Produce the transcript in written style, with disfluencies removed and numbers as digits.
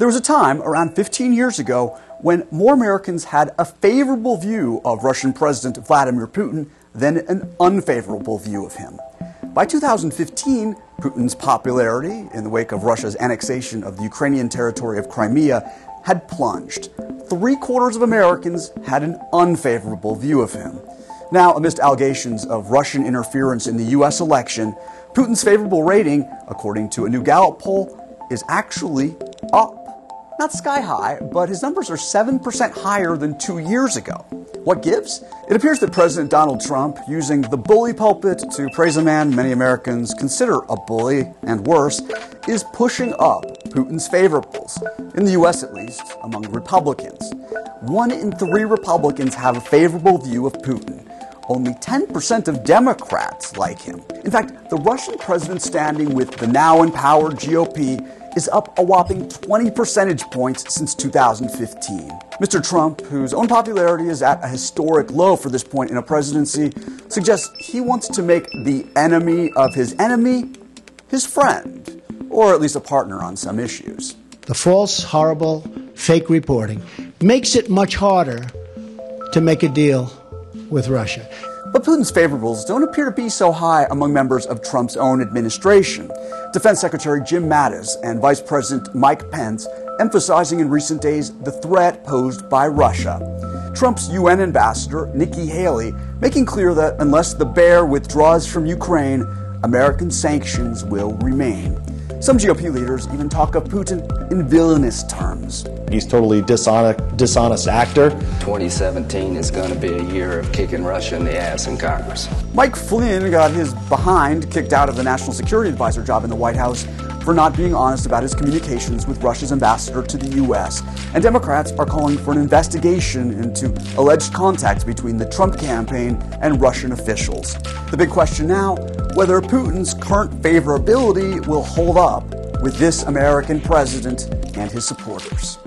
There was a time around 15 years ago when more Americans had a favorable view of Russian President Vladimir Putin than an unfavorable view of him. By 2015, Putin's popularity in the wake of Russia's annexation of the Ukrainian territory of Crimea had plunged. 3/4 of Americans had an unfavorable view of him. Now, amidst allegations of Russian interference in the U.S. election, Putin's favorable rating, according to a new Gallup poll, is actually up. Not sky high, but his numbers are 7% higher than 2 years ago. What gives? It appears that President Donald Trump, using the bully pulpit to praise a man many Americans consider a bully, and worse, is pushing up Putin's favorables, in the U.S. at least, among Republicans. 1 in 3 Republicans have a favorable view of Putin. Only 10% of Democrats like him. In fact, the Russian president's standing with the now empowered GOP is up a whopping 20 percentage points since 2015. Mr. Trump, whose own popularity is at a historic low for this point in a presidency, suggests he wants to make the enemy of his enemy his friend, or at least a partner on some issues. The false, horrible, fake reporting makes it much harder to make a deal with Russia. But Putin's favorables don't appear to be so high among members of Trump's own administration. Defense Secretary Jim Mattis and Vice President Mike Pence emphasizing in recent days the threat posed by Russia. Trump's UN ambassador, Nikki Haley, making clear that unless the bear withdraws from Ukraine, American sanctions will remain. Some GOP leaders even talk of Putin in villainous terms. He's totally dishonest actor. 2017 is going to be a year of kicking Russia in the ass in Congress. Mike Flynn got his behind kicked out of the National Security Advisor job in the White House for not being honest about his communications with Russia's ambassador to the U.S. And Democrats are calling for an investigation into alleged contacts between the Trump campaign and Russian officials. The big question now, whether Putin's current favorability will hold up with this American president and his supporters.